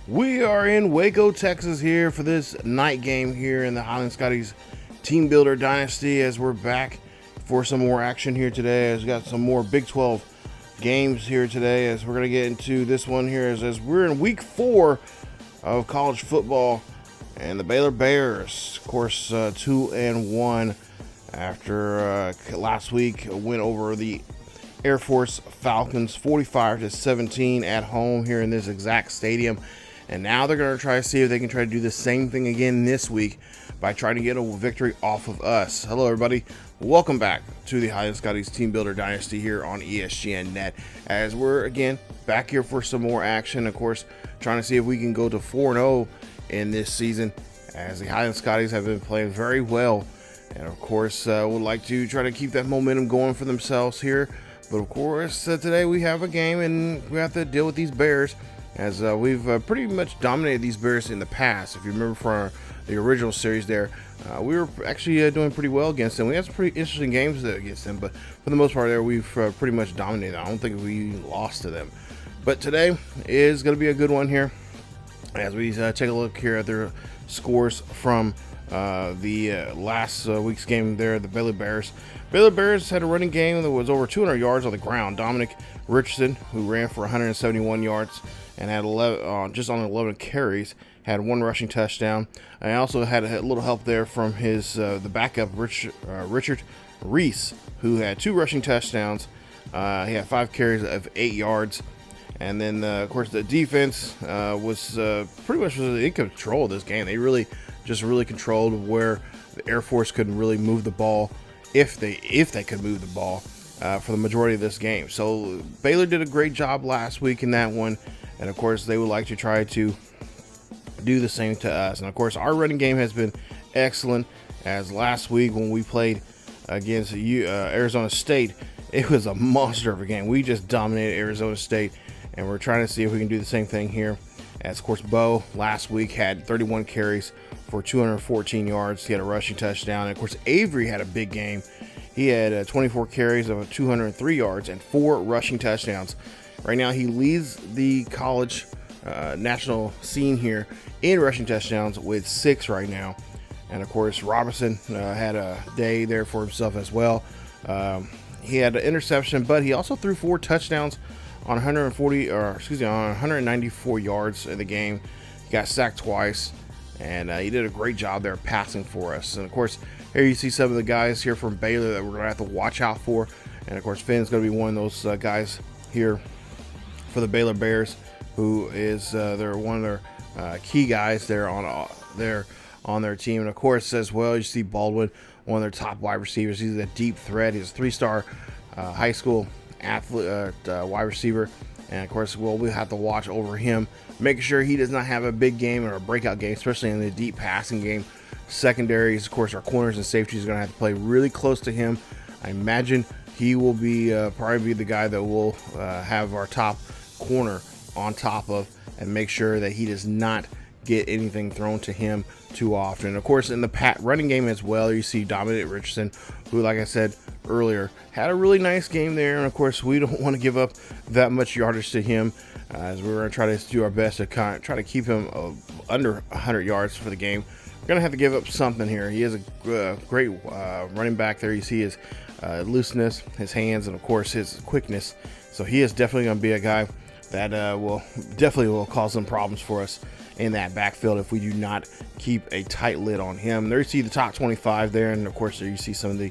We are in Waco, Texas here for this night game here in the Highland Scotties Teambuilder Dynasty as we're back for some more action here today. As we got some more Big 12 games here today as we're going to get into this one here as we're in week 4 of college football, and the Baylor Bears, of course, 2-1 after last week went over the Air Force Falcons 45-17 at home here in this exact stadium. And now they're going to try to see if they can try to do the same thing again this week by trying to get a victory off of us. Hello, everybody. Welcome back to the Highland Scotties Team Builder Dynasty here on ESGNet. As we're, again, back here for some more action. Of course, trying to see if we can go to 4-0 in this season, as the Highland Scotties have been playing very well. And, of course, would like to try to keep that momentum going for themselves here. But, of course, today we have a game, and we have to deal with these Bears, as we've pretty much dominated these Bears in the past. If you remember from the original series there, we were actually doing pretty well against them. We had some pretty interesting games against them, but for the most part there, we've pretty much dominated. I don't think we lost to them. But today is going to be a good one here, as we take a look here at their scores from the last week's game there, the Baylor Bears. Baylor Bears had a running game that was over 200 yards on the ground. Dominic Richardson, who ran for 171 yards and had 11, just on 11 carries, had one rushing touchdown. I also had a little help there from his the backup, Richard Reese, who had 2 rushing touchdowns. He had 5 carries of 8 yards. And then, of course, the defense was pretty much in control of this game. They really controlled where the Air Force couldn't really move the ball, if they could move the ball for the majority of this game. So Baylor did a great job last week in that one, and of course they would like to try to do the same to us. And of course our running game has been excellent, as last week when we played against Arizona State, it was a monster of a game. We just dominated Arizona State, and we're trying to see if we can do the same thing here. As, of course, Bowe last week had 31 carries for 214 yards. He had a rushing touchdown. And, of course, Avery had a big game. He had 24 carries of 203 yards and 4 rushing touchdowns. Right now, he leads the college national scene here in rushing touchdowns with 6 right now. And, of course, Robertson had a day there for himself as well. He had an interception, but he also threw 4 touchdowns on 194 yards in the game. He got sacked twice, and he did a great job there passing for us. And of course, here you see some of the guys here from Baylor that we're going to have to watch out for. And of course, Finn's going to be one of those guys here for the Baylor Bears, who is they're one of their key guys there on their team. And of course, as well, you see Baldwin, one of their top wide receivers. He's a deep threat. He's a 3-star high school athlete, wide receiver, and of course we'll have to watch over him, making sure he does not have a big game or a breakout game, especially in the deep passing game. Secondaries, of course, our corners and safeties are going to have to play really close to him. I imagine he will be probably be the guy that will have our top corner on top of, and make sure that he does not get anything thrown to him too often. Of course, in the running game as well, you see Dominic Richardson, who, like I said earlier, had a really nice game there. And of course, we don't want to give up that much yardage to him, as we're going to try to do our best to try to keep him under 100 yards for the game. We're going to have to give up something here. He is a great running back there. You see his looseness, his hands, and of course his quickness. So he is definitely going to be a guy that will cause some problems for us in that backfield if we do not keep a tight lid on him. There you see the top 25 there, and of course there you see some of the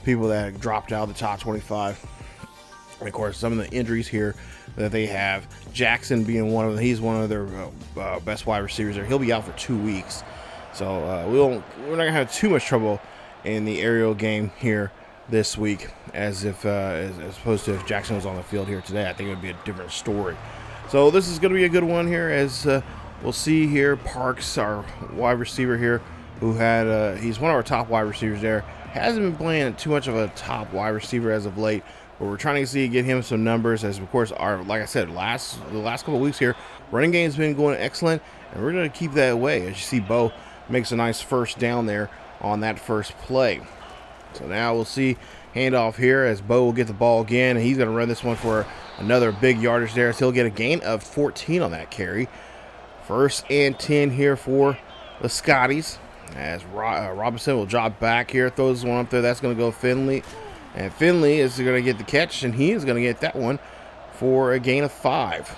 people that dropped out of the top 25. And of course some of the injuries here that they have, Jackson being one of them. He's one of their best wide receivers there. He'll be out for 2 weeks, so we're not gonna have too much trouble in the aerial game here this week, as opposed to if Jackson was on the field here today. I think it would be a different story. So this is going to be a good one here, as we'll see here. Parks, our wide receiver here, who had he's one of our top wide receivers there. Hasn't been playing too much of a top wide receiver as of late, but we're trying to get him some numbers, as of course like I said, the last couple of weeks here, running game's been going excellent, and we're going to keep that away. As you see, Bowe makes a nice first down there on that first play. So now we'll see handoff here, as Bowe will get the ball again, and he's going to run this one for another big yardage there, so he'll get a gain of 14 on that carry First and 10 here for the Scotties. As Robinson will drop back here, throws one up there. That's going to go Finley. And Finley is going to get the catch, and he is going to get that one for a gain of 5.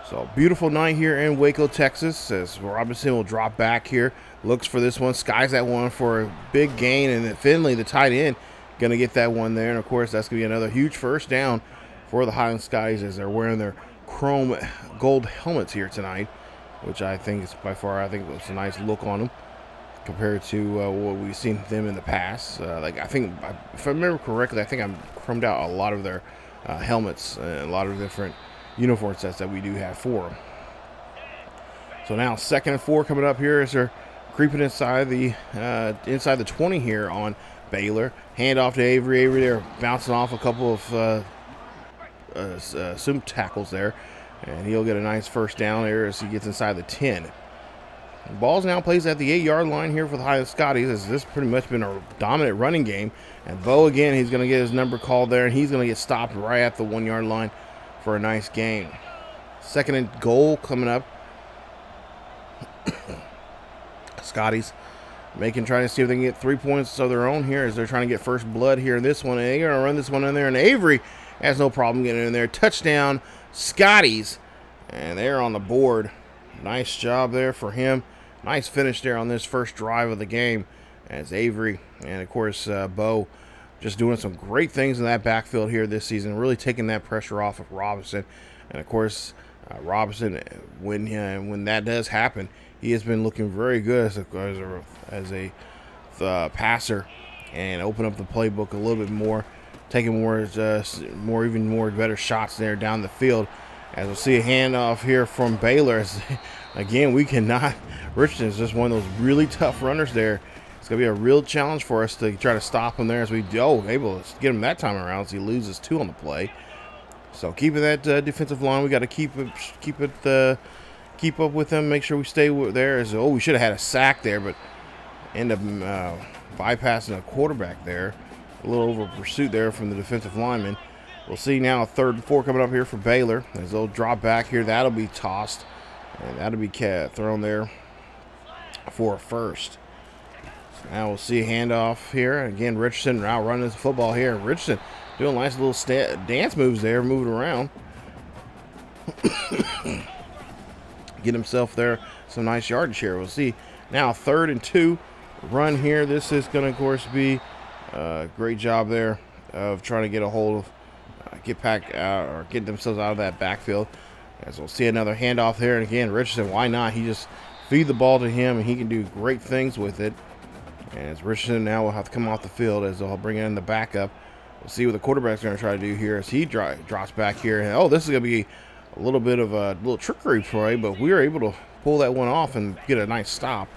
So beautiful night here in Waco, Texas, as Robinson will drop back here. Looks for this one, skies that one for a big gain, and then Finley, the tight end, going to get that one there. And, of course, that's going to be another huge first down for the Highland Scotties as they're wearing their chrome gold helmets here tonight, which I think is by far, it's a nice look on them compared to what we've seen them in the past. Like, I think, if I remember correctly, I think I've chromed out a lot of their helmets and a lot of different uniform sets that we do have for them. So now 2nd and 4 coming up here as they're creeping inside the 20 here on Baylor. Hand off to Avery. Avery there bouncing off a couple of assumed tackles there, and he'll get a nice first down there as he gets inside the 10. The ball's now plays at the 8-yard line here for the Highland Scotties, as this pretty much been a dominant running game. And Bowe again, he's going to get his number called there, and he's going to get stopped right at the 1-yard line for a nice gain. 2nd and goal coming up. Scotties trying to see if they can get 3 points of their own here as they're trying to get first blood here in this one. And they're going to run this one in there, and Avery has no problem getting in there. Touchdown, Scotties. And they're on the board. Nice job there for him. Nice finish there on this first drive of the game as Avery and, of course, Bowe just doing some great things in that backfield here this season, really taking that pressure off of Robinson. And, of course, Robinson, when that does happen, he has been looking very good as a passer and open up the playbook a little bit more, taking more better shots there down the field. As we'll see a handoff here from Baylor. Again, we cannot. Richardson is just one of those really tough runners there. It's going to be a real challenge for us to try to stop him there as we able to get him that time around as he loses 2 on the play. So keeping that defensive line, we got to keep up with them, make sure we stay there. We should have had a sack there, but end up bypassing a quarterback there. A little over pursuit there from the defensive lineman. We'll see now a 3rd and 4 coming up here for Baylor. As they'll drop back here, that'll be tossed, and that'll be thrown there for a first. So now we'll see a handoff here. Again, Richardson now running this football here. Richardson doing nice little dance moves there, moving around. Get himself there some nice yardage here. We'll see now 3rd and 2 run here. This is going to, of course, be a great job there of trying to get a hold of get themselves out of that backfield. As we'll see another handoff there, and again, Richardson, why not? He just feed the ball to him, and he can do great things with it. As Richardson now will have to come off the field as they'll bring in the backup. We'll see what the quarterback's going to try to do here as he drops back here. And, this is going to be a little bit of a little trickery play, but we were able to pull that one off and get a nice stop.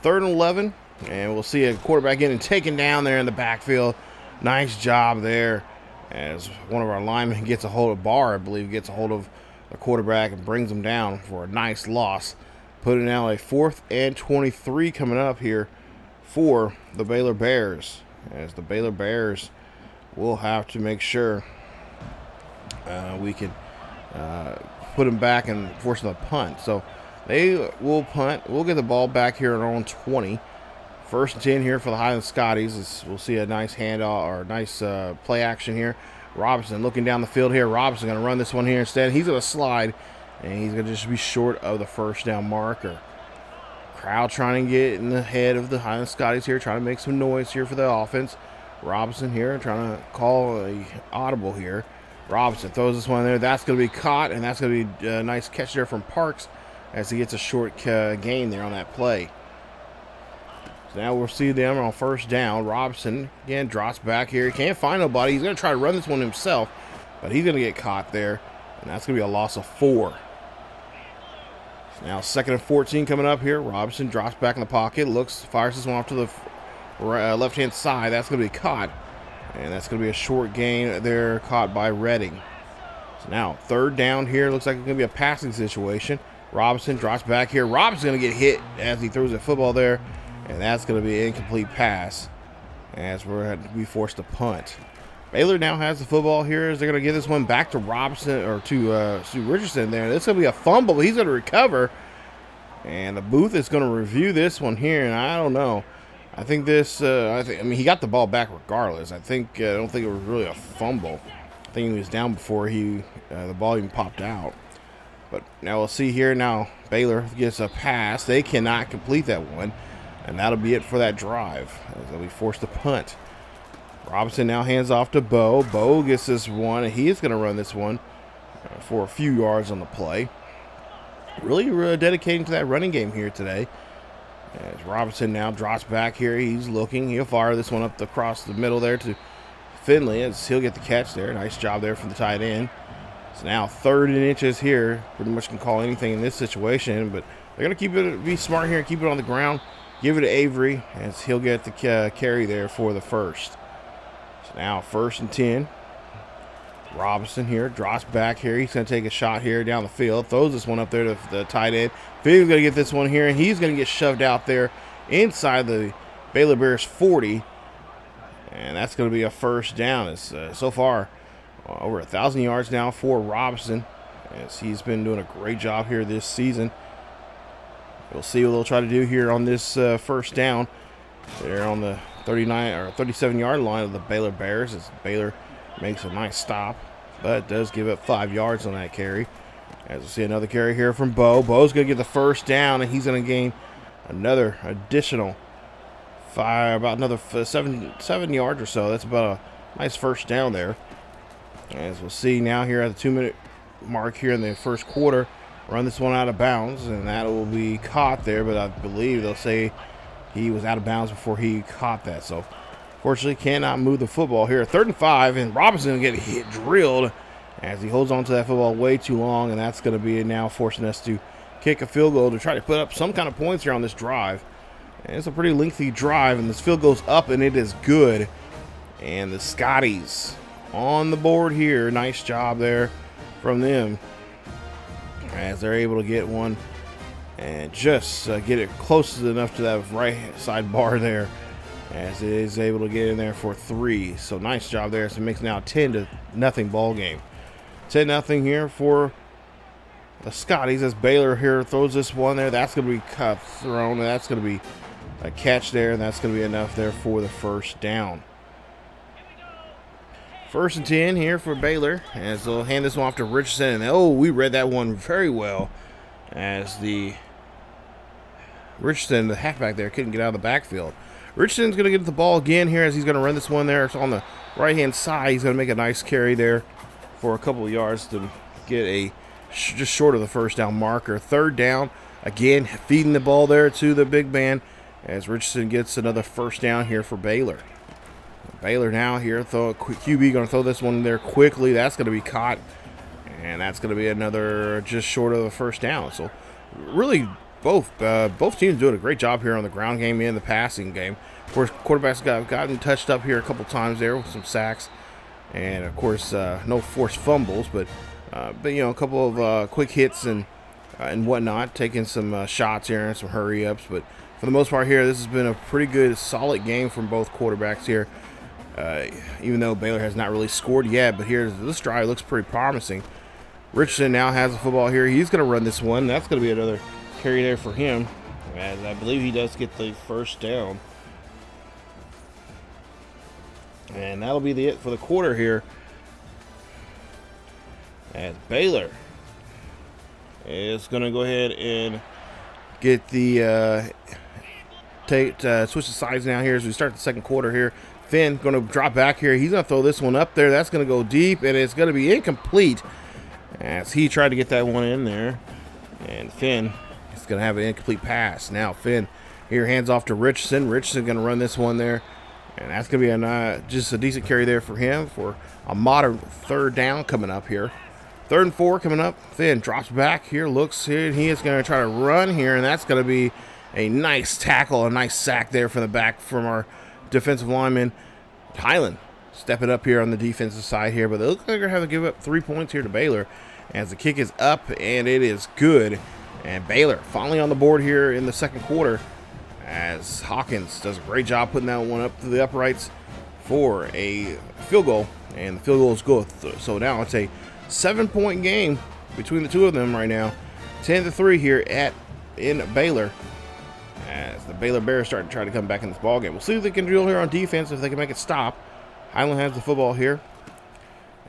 3rd and 11, and we'll see a quarterback getting taken down there in the backfield. Nice job there as one of our linemen gets a hold of Barr, I believe, gets a hold of the quarterback and brings him down for a nice loss. Putting now a 4th and 23 coming up here for the Baylor Bears, as the Baylor Bears will have to make sure we can put them back and force them to punt. So they will punt. We'll get the ball back here at our own 20. 1st and 10 here for the Highland Scotties. We'll see a nice handoff or nice play action here. Robinson looking down the field here. Robinson going to run this one here instead. He's going to slide, and he's going to just be short of the first down marker. Crowd trying to get in the head of the Highland Scotties here, trying to make some noise here for the offense. Robinson here trying to call a audible here. Robinson throws this one there. That's going to be caught, and that's going to be a nice catch there from Parks as he gets a short gain there on that play. So now we'll see them on 1st down. Robinson, again, drops back here. He can't find nobody. He's going to try to run this one himself, but he's going to get caught there, and that's going to be a loss of 4. So now 2nd and 14 coming up here. Robinson drops back in the pocket, fires this one off to the left-hand side. That's going to be caught, and that's going to be a short gain there, caught by Redding. So now 3rd down here. Looks like it's going to be a passing situation. Robinson drops back here. Robinson's going to get hit as he throws a football there, and that's going to be an incomplete pass as we forced to punt. Baylor now has the football here as they're going to give this one back to Robinson, or to Richardson there. This is going to be a fumble, but he's going to recover. And the booth is going to review this one here, and I don't know. I think this, I mean, he got the ball back regardless. I don't think it was really a fumble. I think he was down before the ball even popped out. But now we'll see here. Now Baylor gets a pass. They cannot complete that one, and that'll be it for that drive. They'll be forced to punt. Robinson now hands off to Bowe. Bowe gets this one, and he is going to run this one for a few yards on the play. Really dedicating to that running game here today. As Robinson now drops back here, he's looking. He'll fire this one up across the middle there to Finley, as he'll get the catch there. Nice job there from the tight end. So now 3rd and inches here. Pretty much can call anything in this situation, but they're going to be smart here and keep it on the ground. Give it to Avery, as he'll get the carry there for the first. So now 1st and 10. Robinson here drops back here. He's going to take a shot here down the field. Throws this one up there to the tight end. Finley's going to get this one here, and he's going to get shoved out there inside the Baylor Bears 40. And that's going to be a first down. It's so far over 1,000 yards now for Robinson, as he's been doing a great job here this season. We'll see what they'll try to do here on this first down. They're on the 39 or 37-yard line of the Baylor Bears, as Baylor makes a nice stop, but does give up 5 yards on that carry. As we see another carry here from Bowe. Bowe's going to get the first down, and he's going to gain another additional about another 7 yards or so. That's about a nice first down there. As we'll see now here at the 2-minute mark here in the first quarter, run this one out of bounds, and that will be caught there, but I believe they'll say he was out of bounds before he caught that. So fortunately cannot move the football here. 3rd and 5, and Robinson will get drilled as he holds on to that football way too long, and that's going to be now forcing us to kick a field goal to try to put up some kind of points here on this drive. And it's a pretty lengthy drive, and this field goes up, and it is good. And the Scotties on the board here. Nice job there from them, as they're able to get one and just get it close enough to that right side bar there, as it is able to get in there for 3. So nice job there. So it makes now 10-0 ball game. 10-0 here for the Scotties, as Baylor here throws this one there. That's going to be thrown, and that's going to be a catch there, and that's going to be enough there for the first down. 1st and 10 here for Baylor, as they'll hand this one off to Richardson. And we read that one very well, as the Richardson, the halfback there, couldn't get out of the backfield. Richardson's going to get the ball again here, as he's going to run this one there. It's on the right-hand side. He's going to make a nice carry there for a couple of yards to get just short of the first down marker. 3rd down, again, feeding the ball there to the big man, as Richardson gets another first down here for Baylor. Baylor now here, QB going to throw this one there quickly. That's going to be caught, and that's going to be another just short of the first down. So really both teams doing a great job here on the ground game and the passing game. Of course, quarterbacks gotten touched up here a couple times there with some sacks, and of course no forced fumbles, but you know, a couple of quick hits and whatnot, taking some shots here and some hurry ups. But for the most part here, this has been a pretty good, solid game from both quarterbacks here. Even though Baylor has not really scored yet, but here this drive looks pretty promising. Richardson now has the football here. He's going to run this one. That's going to be another carry there for him, as I believe he does get the first down. And that'll be it for the quarter here, as Baylor is going to go ahead and get the switch the sides now here as we start the second quarter here. Finn going to drop back here. He's going to throw this one up there. That's going to go deep, and it's going to be incomplete, as he tried to get that one in there. And Finn is going to have an incomplete pass. Now Finn here hands off to Richardson. Richardson going to run this one there, and that's going to be just a decent carry there for him for a modern 3rd down coming up here. 3rd and 4 coming up. Finn drops back here, looks here, and he is going to try to run here, and that's going to be a nice tackle, a nice sack there from the back from our defensive lineman. Highland stepping up here on the defensive side here, but they look like they're going to have to give up 3 points here to Baylor, as the kick is up, and it is good. And Baylor finally on the board here in the second quarter, as Hawkins does a great job putting that one up to the uprights for a field goal. and the field goal is good. So now it's a 7-point game between the two of them right now. 10-3 here in Baylor, as the Baylor Bears start to try to come back in this ball game. We'll see what they can do here on defense, if they can make it stop. Highland has the football here.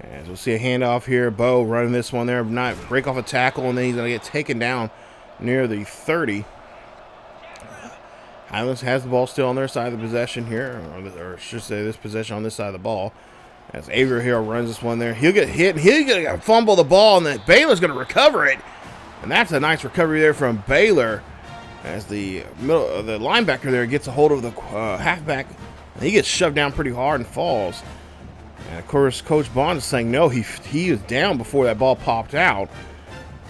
As we'll see a handoff here. Bowe running this one there, not break off a tackle, and then he's going to get taken down near the 30. Highlands has the ball still on their side of the possession here, or I should say this possession on this side of the ball. As Avery here runs this one there, he'll get hit, and he's going to fumble the ball, and then Baylor's going to recover it. And that's a nice recovery there from Baylor, as the linebacker there gets a hold of the halfback, and he gets shoved down pretty hard and falls. And of course, Coach Bond is saying no, he is down before that ball popped out.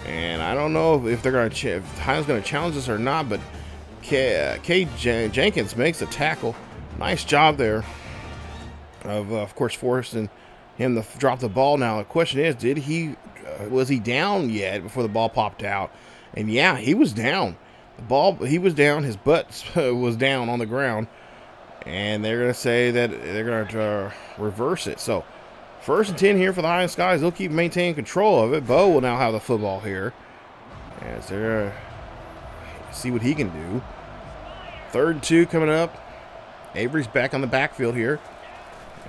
And I don't know if they're going to if Highland's going to challenge this or not, but Jenkins makes the tackle. Nice job there of course forcing him to drop the ball. Now the question is, was he down yet before the ball popped out? And yeah, he was down. He was down. His butt was down on the ground. And they're going to say that they're going to reverse it. So, 1st and 10 here for the Highland Scotties. They'll keep maintaining control of it. Bowe will now have the football here, as they're see what he can do. 3rd and 2 coming up. Avery's back on the backfield here.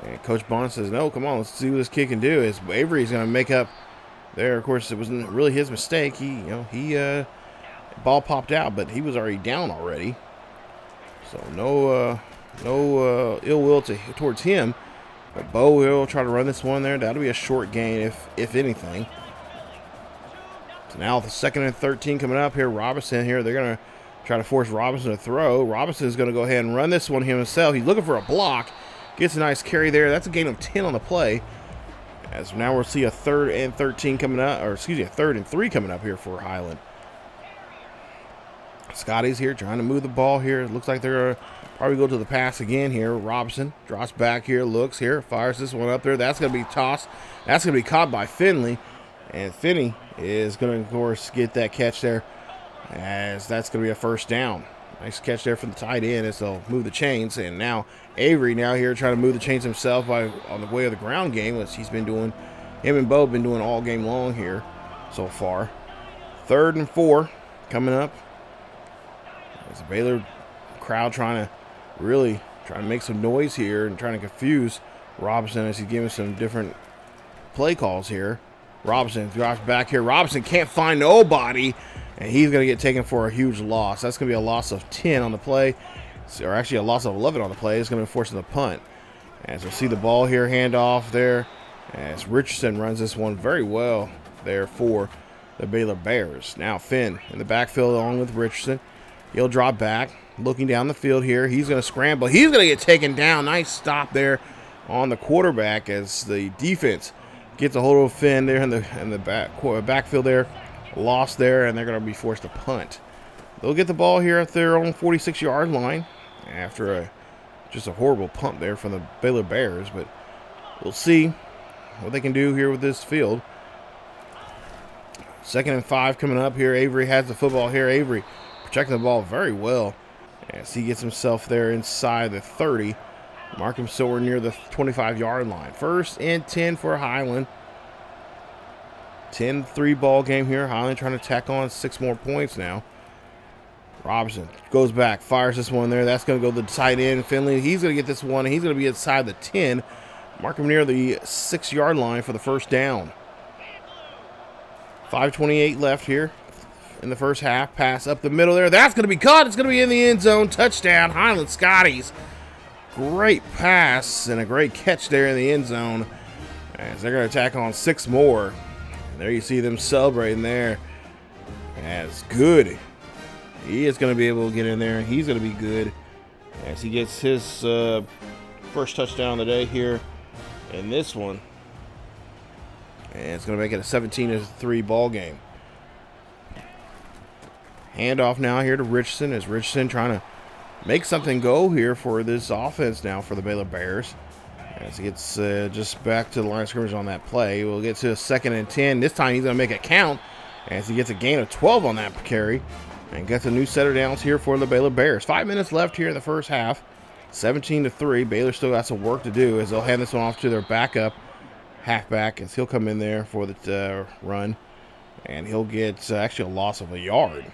And Coach Bond says, no, come on, let's see what this kid can do. As Avery's going to make up there. Of course, it wasn't really his mistake. Ball popped out, but he was already down already. So, no ill will towards him, but Bowe will try to run this one there. That'll be a short gain, if anything. So now the 2nd and 13 coming up here. Robinson here. They're going to try to force Robinson to throw. Robinson is going to go ahead and run this one himself. He's looking for a block. Gets a nice carry there. That's a gain of 10 on the play. As now we'll see a 3rd and 13 coming up, or excuse me, a 3rd and 3 coming up here for Highland. Scotties here trying to move the ball here. It looks like they're going to probably go to the pass again here. Robinson drops back here, looks here, fires this one up there. That's going to be tossed. That's going to be caught by Finley. And Finney is going to, of course, get that catch there, as that's going to be a 1st down. Nice catch there from the tight end as they'll move the chains. And now Avery now here trying to move the chains himself on the way of the ground game, as he's been doing. Him and Bowe have been doing all game long here so far. 3rd and 4 coming up. As the Baylor crowd trying to make some noise here and trying to confuse Robinson as he's giving some different play calls here. Robinson drops back here. Robinson can't find nobody, and he's going to get taken for a huge loss. That's going to be a loss of 10 on the play, or actually a loss of 11 on the play. It's going to be forcing the punt. As we'll see the ball here, handoff there, as Richardson runs this one very well there for the Baylor Bears. Now Finn in the backfield along with Richardson. He'll drop back, looking down the field here. He's going to scramble. He's going to get taken down. Nice stop there on the quarterback as the defense gets a hold of Finn there in the backfield there. Lost there, and they're going to be forced to punt. They'll get the ball here at their own 46-yard line after just a horrible punt there from the Baylor Bears. But we'll see what they can do here with this field. 2nd and 5 coming up here. Avery has the football here. Avery protecting the ball very well as he gets himself there inside the 30. Mark him somewhere near the 25-yard line. 1st and 10 for Highland. 10-3 ball game here. Highland trying to tack on 6 more points now. Robinson goes back, fires this one there. That's going to go to the tight end. Finley, he's going to get this one. He's going to be inside the 10. Mark him near the 6-yard line for the 1st down. 5:28 left here in the first half. Pass up the middle there. That's going to be caught. It's going to be in the end zone. Touchdown, Highland Scotties. Great pass and a great catch there in the end zone, as they're going to tack on 6 more. And there you see them celebrating there. That's good. He is going to be able to get in there. He's going to be good as he gets his first touchdown of the day here in this one. And it's going to make it a 17-3 ball game. Handoff now here to Richardson, as Richardson trying to make something go here for this offense now for the Baylor Bears. As he gets just back to the line of scrimmage on that play. We'll get to a 2nd and 10. This time he's going to make it count as he gets a gain of 12 on that carry. And gets a new set of downs here for the Baylor Bears. 5 minutes left here in the first half. 17-3. Baylor still got some work to do as they'll hand this one off to their backup, halfback, as he'll come in there for the run, and he'll get actually a loss of a yard.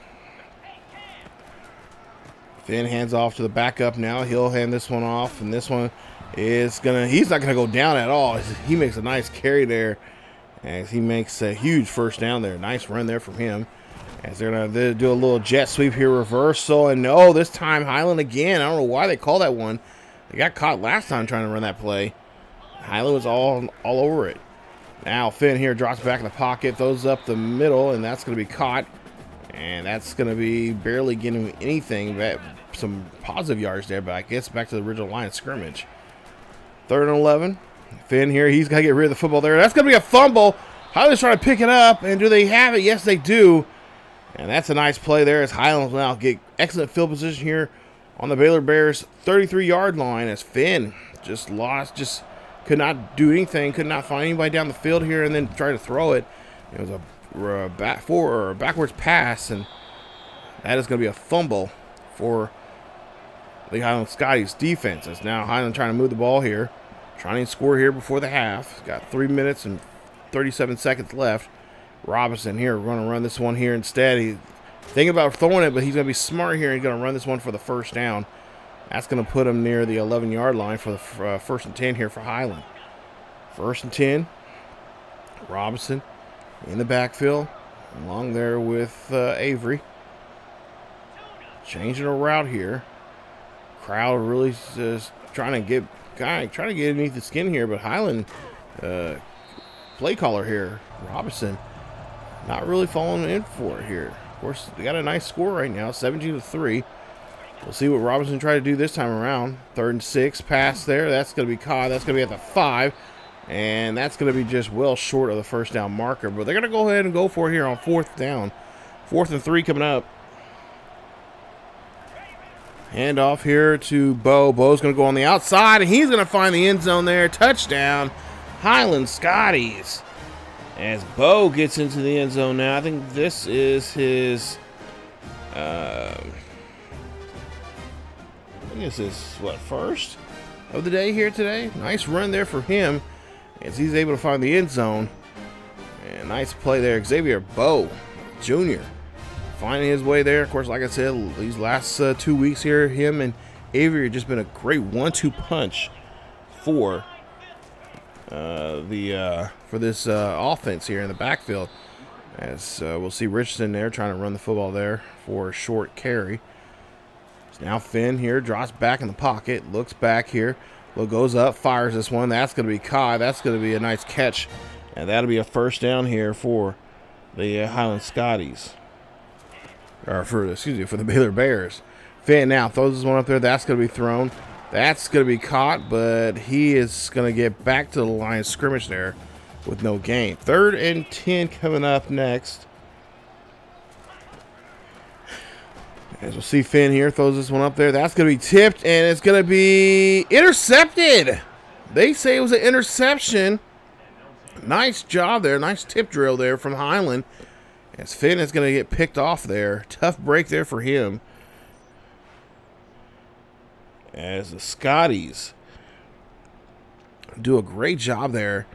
Finn hands off to the backup now. He'll hand this one off, and this one is he's not gonna go down at all. He makes a nice carry there as he makes a huge first down there. Nice run there from him. As they're gonna do a little jet sweep here, reversal, and no, this time Highland again. I don't know why they call that one. They got caught last time trying to run that play. Highland was all over it. Now Finn here drops back in the pocket, throws up the middle, and that's gonna be caught. And that's going to be barely getting anything, but some positive yards there, but I guess back to the original line of scrimmage. 3rd and 11. Finn here, he's got to get rid of the football there. That's going to be a fumble. Highland's trying to pick it up, and do they have it? Yes, they do. And that's a nice play there as Highland now get excellent field position here on the Baylor Bears 33-yard line as Finn just could not do anything, could not find anybody down the field here, and then try to throw it. It was a backwards pass, and that is going to be a fumble for the Highland Scotties defense. As now Highland trying to move the ball here, trying to score here before the half. Got 3 minutes and 37 seconds left. Robinson here, we're going to run this one here instead. He's thinking about throwing it, but he's going to be smart here. He's going to run this one for the first down. That's going to put him near the 11-yard line for the 1st and 10 here for Highland. 1st and 10. Robinson in the backfield, along there with Avery. Changing a route here. Crowd really just trying to get underneath the skin here, but Highland play caller here, Robinson, not really falling in for it here. Of course, they got a nice score right now, 17-3. We'll see what Robinson tried to do this time around. 3rd and 6, pass there. That's going to be caught. That's going to be at the 5. And that's going to be just well short of the first down marker. But they're going to go ahead and go for it here on 4th down. 4th and 3 coming up. Hand off here to Bowe. Bowe's going to go on the outside, and he's going to find the end zone there. Touchdown, Highland Scotties. As Bowe gets into the end zone now. I think this is his... first of the day here today? Nice run there for him, as he's able to find the end zone. And nice play there. Avery and Bowe Jr. finding his way there. Of course, like I said, these last 2 weeks here, him and Avery have just been a great 1-2 punch for this offense here in the backfield. As we'll see Richardson there trying to run the football there for a short carry. So now Finn here drops back in the pocket, looks back here. Goes up, fires this one. That's going to be caught. That's going to be a nice catch. And that'll be a first down here for the Highland Scotties. Or for the Baylor Bears. Finn now throws this one up there. That's going to be thrown. That's going to be caught, but he is going to get back to the line of scrimmage there with no gain. 3rd and 10 coming up next. As we'll see Finn here, throws this one up there. That's going to be tipped, and it's going to be intercepted. They say it was an interception. Nice job there. Nice tip drill there from Highland. As Finn is going to get picked off there. Tough break there for him. As the Scotties do a great job there.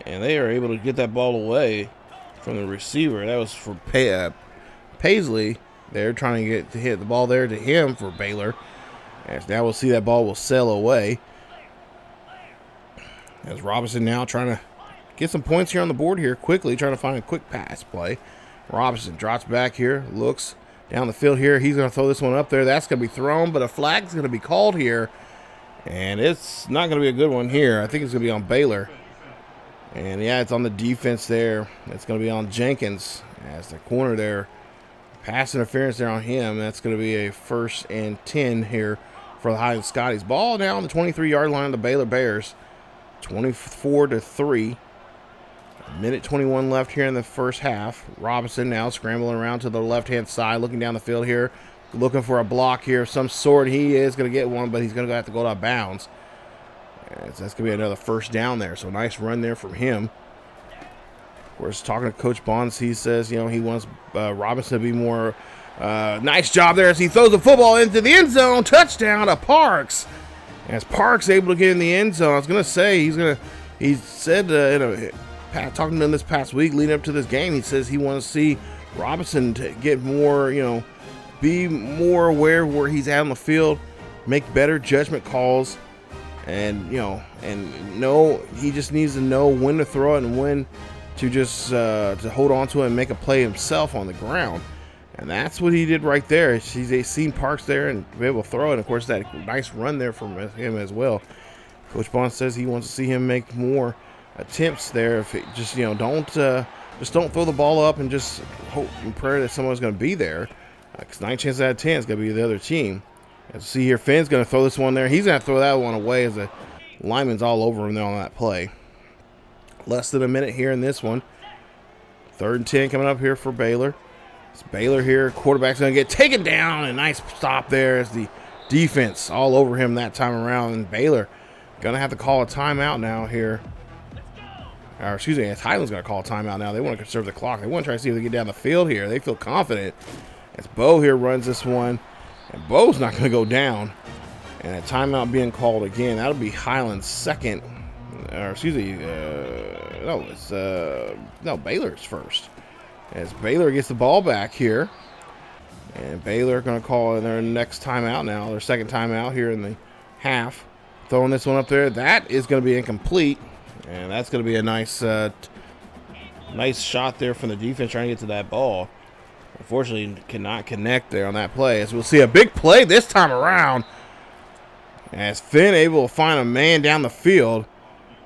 And they are able to get that ball away from the receiver. That was for Paisley. They're trying to hit the ball there to him for Baylor. As now we'll see that ball will sail away. As Robinson now trying to get some points here on the board here quickly, trying to find a quick pass play. Robinson drops back here, looks down the field here. He's going to throw this one up there. That's going to be thrown, but a flag's going to be called here. And it's not going to be a good one here. I think it's going to be on Baylor. And yeah, it's on the defense there. It's going to be on Jenkins as the corner there. Pass interference there on him. That's going to be a 1st and 10 here for the Highland Scotties. Ball now on the 23-yard line of the Baylor Bears. 24-3. Minute 21 left here in the first half. Robinson now scrambling around to the left-hand side, looking down the field here, looking for a block here of some sort. He is going to get one, but he's going to have to go out of bounds. That's going to be another first down there. So nice run there from him. Of course, talking to Coach Bonds, he says, he wants Robinson to be more nice job there as he throws the football into the end zone. Touchdown to Parks. As Parks able to get in the end zone, I was going to say he's going to he said talking to him this past week leading up to this game, he says he wants to see Robinson to get more, be more aware of where he's at on the field, make better judgment calls, and know he just needs to know when to throw it and when to just to hold on to it and make a play himself on the ground. And that's what he did right there. He's seen Parks there and be able to throw it. And of course, that nice run there from him as well. Coach Bond says he wants to see him make more attempts there. If it just don't throw the ball up and just hope and pray that someone's going to be there. Because 9 chances out of 10 is going to be the other team. As you see here, Finn's going to throw this one there. He's going to throw that one away as the lineman's all over him there on that play. Less than a minute here in this one. 3rd and 10 coming up here for Baylor. It's Baylor here. Quarterback's going to get taken down. A nice stop there as the defense all over him that time around. And Baylor going to have to call a timeout now here. Or excuse me, Highland's going to call a timeout now. They want to conserve the clock. They want to try to see if they get down the field here. They feel confident. As Bowe here runs this one. And Bowe's not going to go down. And a timeout being called again. That'll be Highland's second. Or excuse me, Baylor's first. As Baylor gets the ball back here. And Baylor going to call their next timeout now. Their second timeout here in the half. Throwing this one up there. That is going to be incomplete. And that's going to be a nice nice shot there from the defense trying to get to that ball. Unfortunately, cannot connect there on that play. As we'll see a big play this time around. As Finn able to find a man down the field.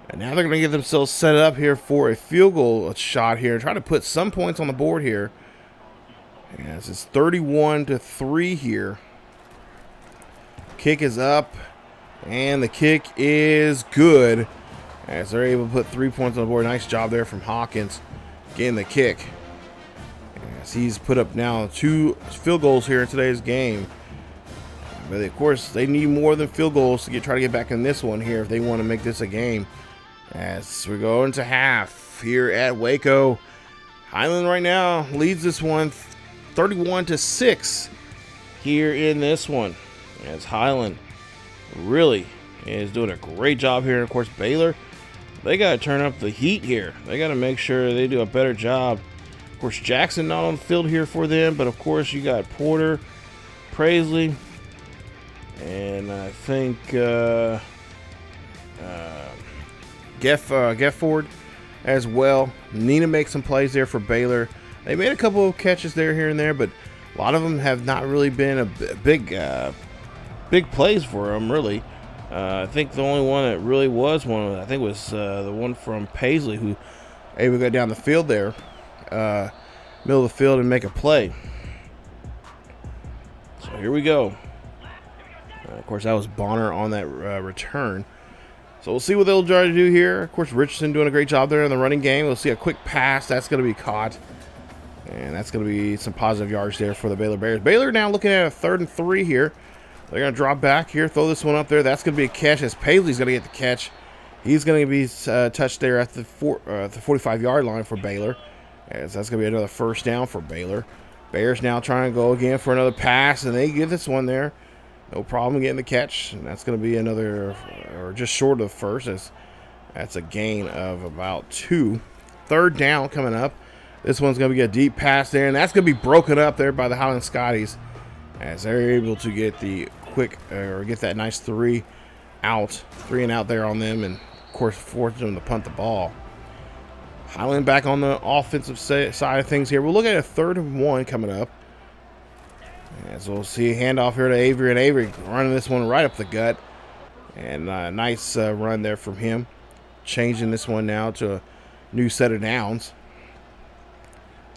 And now they're going to get themselves set up here for a field goal shot here. Try to put some points on the board here. As it's 31-3 here. Kick is up. And the kick is good. As they're able to put 3 points on the board. Nice job there from Hawkins getting the kick. As he's put up now 2 field goals here in today's game. But of course, they need more than field goals to try to get back in this one here if they want to make this a game. As we go into half here at Waco. Highland right now leads this one 31-6 here in this one. As Highland really is doing a great job here. And of course, Baylor, they got to turn up the heat here. They got to make sure they do a better job. Of course, Jackson not on the field here for them. But of course, you got Porter, Paisley, and I think Gefford as well. Nina makes some plays there for Baylor. They made a couple of catches there, here and there, but a lot of them have not really been a big plays for them, really. I think the only one that really was one, I think, was the one from Paisley, who able to go down the field there, middle of the field, and make a play. So here we go. Of course, that was Bonner on that return. So we'll see what they'll try to do here. Of course, Richardson doing a great job there in the running game. We'll see a quick pass. That's going to be caught. And that's going to be some positive yards there for the Baylor Bears. Baylor now looking at a 3rd and 3 here. They're going to drop back here, throw this one up there. That's going to be a catch as Paisley's going to get the catch. He's going to be touched there at the 45-yard line for Baylor. As that's going to be another first down for Baylor. Bears now trying to go again for another pass, and they get this one there. No problem getting the catch, and that's going to be another, or just short of first, as that's a gain of about 2. 3rd down coming up. This one's going to be a deep pass there, and that's going to be broken up there by the Highland Scotties, as they're able to get the quick, or get that nice 3 and out there on them, and of course force them to punt the ball. Highland back on the offensive side of things here. We'll look at a 3rd and 1 coming up. As we'll see a handoff here to Avery, and Avery running this one right up the gut. And a nice run there from him. Changing this one now to a new set of downs.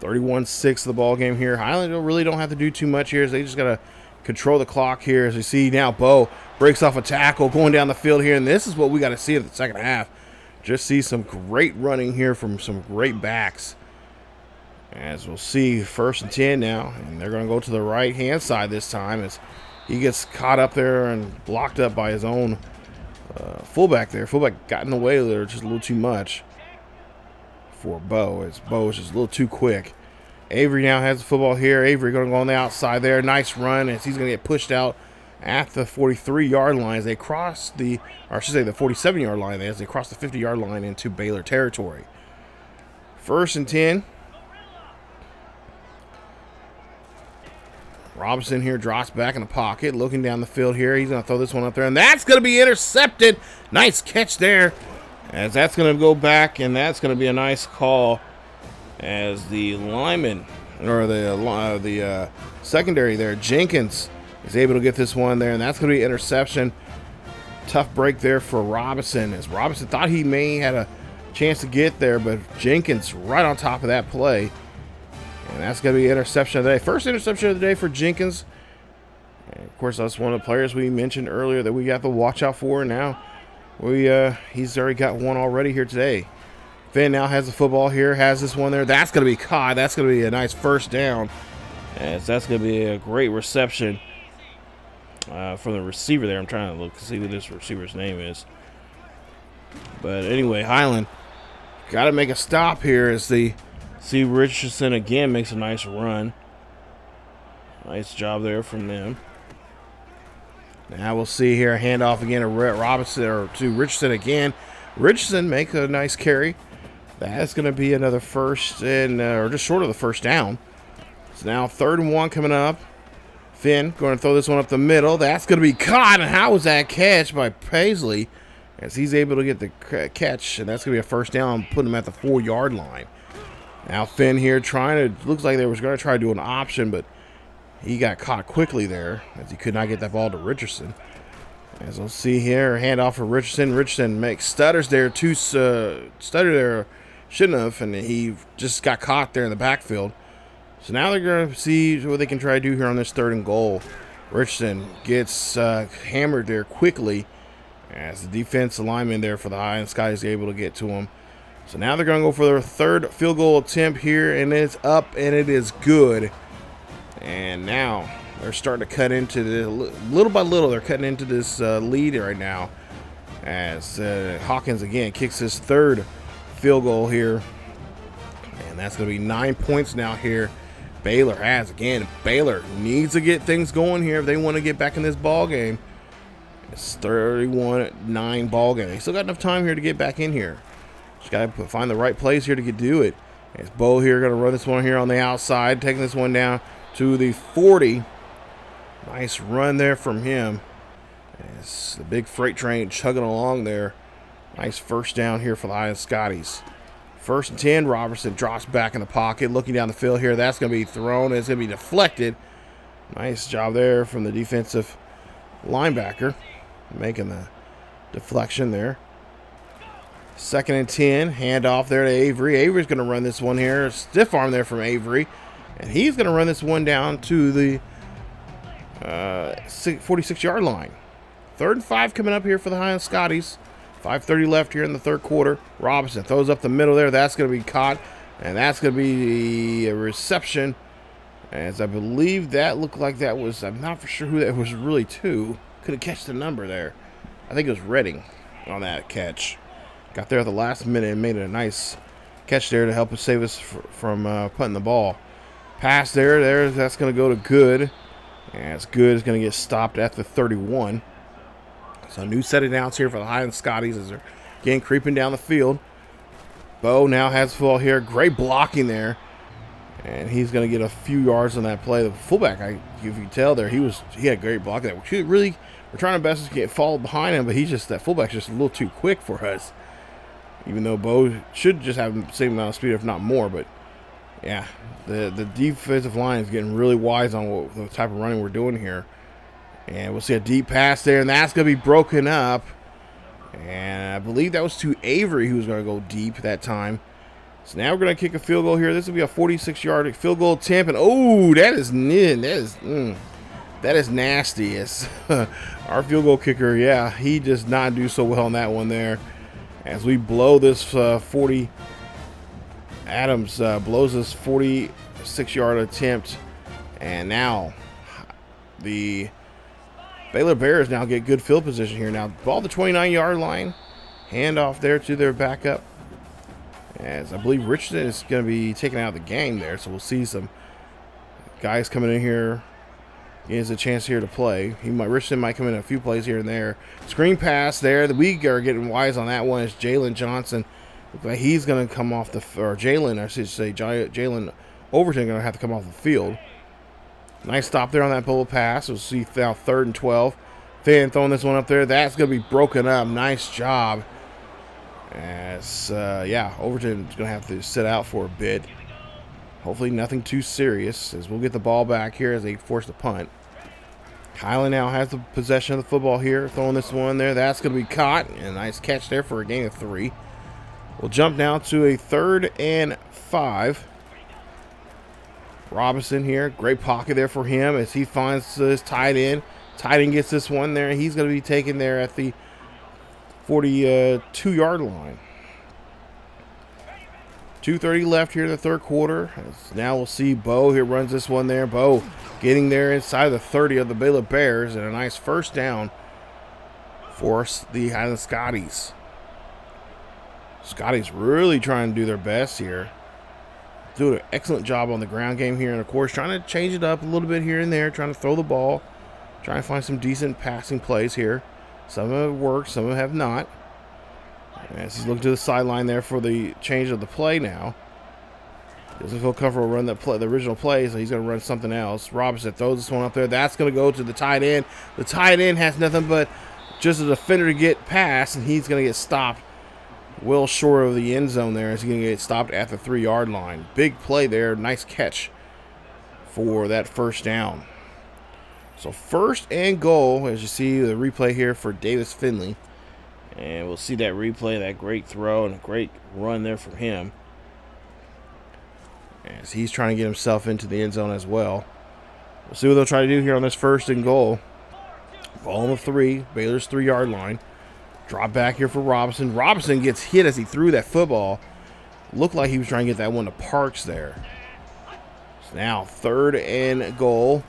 31-6 the ball game here. Highland really don't have to do too much here. They just got to control the clock here. As you see now, Bowe breaks off a tackle going down the field here. And this is what we got to see in the second half. Just see some great running here from some great backs. As we'll see, 1st and 10 now, and they're going to go to the right-hand side this time as he gets caught up there and blocked up by his own fullback there. Fullback got in the way there just a little too much for Bowe, as Bowe is just a little too quick. Avery now has the football here. Avery going to go on the outside there. Nice run as he's going to get pushed out at the 43-yard line as they cross the, or I should say the 47-yard line as they cross the 50-yard line into Baylor territory. 1st and 10. Robinson here drops back in the pocket, looking down the field here. He's going to throw this one up there, and that's going to be intercepted. Nice catch there, as that's going to go back, and that's going to be a nice call as the lineman, or the secondary there, Jenkins, is able to get this one there, and that's going to be interception. Tough break there for Robinson, as Robinson thought he may had a chance to get there, but Jenkins right on top of that play. And that's going to be interception of the day. First interception of the day for Jenkins. And of course, that's one of the players we mentioned earlier that we got to watch out for. Now, he's already got one already here today. Finn now has the football here, has this one there. That's going to be caught. That's going to be a nice first down, as that's going to be a great reception from the receiver there. I'm trying to look to see who this receiver's name is. But anyway, Highland got to make a stop here as the see Richardson again makes a nice run. Nice job there from them. Now we'll see here a handoff again to Robinson, or to Richardson again. Richardson makes a nice carry. That's going to be another first and or just short of the first down. So now 3rd and 1 coming up. Finn going to throw this one up the middle. That's going to be caught. And how was that catch by Paisley? As he's able to get the catch, and that's going to be a first down, putting him at the 4-yard line. Now Finn here trying to, looks like they was going to try to do an option, but he got caught quickly there as he could not get that ball to Richardson. As we'll see here, handoff for Richardson. Richardson makes stutters there, stutter there, shouldn't have, and he just got caught there in the backfield. So now they're going to see what they can try to do here on this 3rd and goal. Richardson gets hammered there quickly as the defensive lineman there for the Highland Scotties is able to get to him. So now they're going to go for their 3rd field goal attempt here, and it's up, and it is good. And now they're starting to cut into this, little by little, they're cutting into this lead right now. As Hawkins again kicks his 3rd field goal here. And that's going to be 9 points now here. Baylor has, again, Baylor needs to get things going here if they want to get back in this ball game. It's 31-9 ball game. They still got enough time here to get back in here. Just got to find the right place here to do it. As Bowe here going to run this one here on the outside, taking this one down to the 40. Nice run there from him. As the big freight train chugging along there. Nice first down here for the Highland Scotties. 1st and 10. Robertson drops back in the pocket, looking down the field here. That's going to be thrown. It's going to be deflected. Nice job there from the defensive linebacker, making the deflection there. 2nd and 10, handoff there to Avery. Avery's going to run this one here. Stiff arm there from Avery. And he's going to run this one down to the 46-yard line. 3rd and 5 coming up here for the Highland Scotties. 5:30 left here in the 3rd quarter. Robinson throws up the middle there. That's going to be caught. And that's going to be a reception. As I believe that looked like that was, I'm not for sure who that was really to. Couldn't catch the number there. I think it was Redding on that catch. Got there at the last minute and made a nice catch there to help us save us from punting the ball. Pass there, that's going to go to Good. And it's Good is going to get stopped at the 31. So a new set of downs here for the Highland Scotties as they're again creeping down the field. Bowe now has the ball here. Great blocking there. And he's going to get a few yards on that play. The fullback, if you can tell there, he had great blocking there. We're trying our best to get followed behind him, but that fullback's just a little too quick for us. Even though Bowe should just have the same amount of speed, if not more. But, yeah, the defensive line is getting really wise on the type of running we're doing here. And we'll see a deep pass there, and that's going to be broken up. And I believe that was to Avery, who was going to go deep that time. So now we're going to kick a field goal here. This will be a 46-yard field goal attempt. And, oh, that is nasty. Yes. Our field goal kicker, yeah, he does not do so well on that one there. As we blow this 40, Adams blows this 46-yard attempt. And now the Baylor Bears now get good field position here. Now, ball the 29-yard line. Handoff there to their backup. As I believe Richardson is going to be taken out of the game there. So we'll see some guys coming in here He has a chance here to play. Richardson might come in a few plays here and there. Screen pass there. We are getting wise on that one. It's Jalen Johnson. Looks like he's going to come off the, or Jalen, I should say, Jalen Overton going to have to come off the field. Nice stop there on that bullet pass. We'll see now 3rd and 12. Finn throwing this one up there. That's going to be broken up. Nice job. As, yeah, Overton's going to have to sit out for a bit. Hopefully nothing too serious, as we'll get the ball back here as they force the punt. Highland now has the possession of the football here, throwing this one there. That's going to be caught. And a nice catch there for a gain of 3. We'll jump now to a 3rd and 5. Robinson here, great pocket there for him as he finds his tight end. Tight end gets this one there. He's going to be taken there at the 42-yard line. 2:30 left here in the 3rd quarter. Now we'll see Bowe here runs this one there. Bowe getting there inside of the 30 of the Baylor Bears, and a nice 1st down for the Highland Scotties. Scotties really trying to do their best here. Doing an excellent job on the ground game here, and of course trying to change it up a little bit here and there, trying to throw the ball, trying to find some decent passing plays here. Some of them have worked, some of them have not. As he's looking to the sideline there for the change of the play now. Doesn't feel comfortable running the original play, so he's going to run something else. Robinson throws this one up there. That's going to go to the tight end. The tight end has nothing but just a defender to get past, and he's going to get stopped well short of the end zone there, as he's going to get stopped at the 3-yard line. Big play there. Nice catch for that 1st down. So 1st and goal, as you see the replay here for Davis Finley. And we'll see that replay, that great throw and a great run there from him, as he's trying to get himself into the end zone as well. We'll see what they'll try to do here on this 1st and goal. Ball on the 3, Baylor's 3-yard line. Drop back here for Robinson. Robinson gets hit as he threw that football. Looked like he was trying to get that one to Parks there. So now 3rd and goal.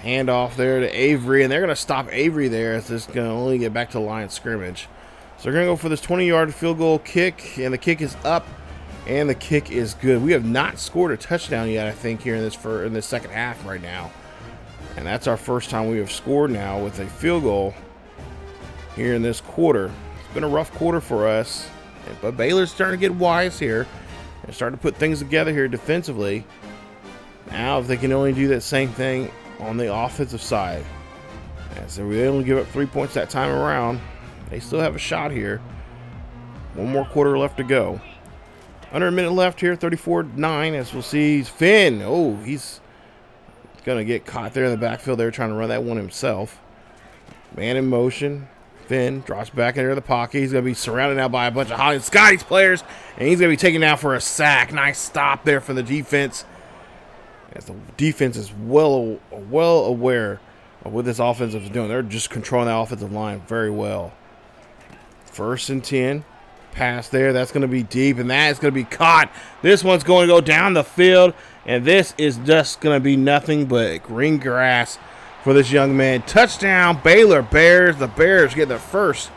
Handoff there to Avery, and they're going to stop Avery there as this is going to only get back to the line of scrimmage. So they're going to go for this 20-yard field goal kick, and the kick is up, and the kick is good. We have not scored a touchdown yet, I think, here in this 2nd half right now. And that's our first time we have scored now with a field goal here in this quarter. It's been a rough quarter for us, but Baylor's starting to get wise here and starting to put things together here defensively. Now, if they can only do that same thing on the offensive side, so we only give up 3 points that time around, they still have a shot here. One more quarter left to go. Under a minute left here, 34-9, as we'll see Finn. Oh, he's going to get caught there in the backfield there trying to run that one himself. Man in motion. Finn drops back into the pocket. He's going to be surrounded now by a bunch of Highland Scotties players, and he's going to be taken down for a sack. Nice stop there for the defense, as the defense is well aware of what this offense is doing. They're just controlling the offensive line very well. 1st and 10. Pass there. That's going to be deep, and that is going to be caught. This one's going to go down the field, and this is just going to be nothing but green grass for this young man. Touchdown, Baylor Bears. The Bears get their 1st